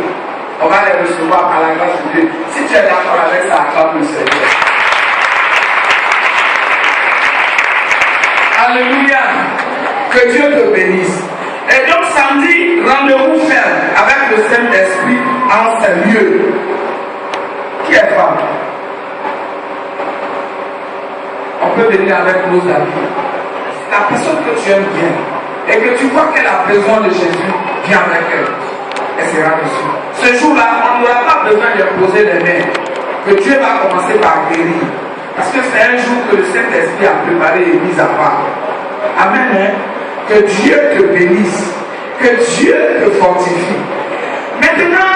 On va les recevoir par la grâce de Dieu. Si tu es d'accord avec ça, acclame le Seigneur. Alléluia. Que Dieu te bénisse. Et donc samedi, rendez-vous ferme avec le Saint-Esprit en ce lieu. Qui est femme? On peut venir avec nos amis. La personne que tu aimes bien et que tu vois qu'elle a besoin de Jésus, viens avec elle. Elle sera reçue. Ce jour-là, on n'aura pas besoin de poser les mains. Que Dieu va commencer par guérir. Parce que c'est un jour que le Saint-Esprit a préparé et mis à part. Amen. Hein? Que Dieu te bénisse. Que Dieu te fortifie. Maintenant,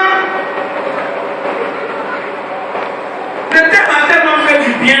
le thème a tellement fait du bien.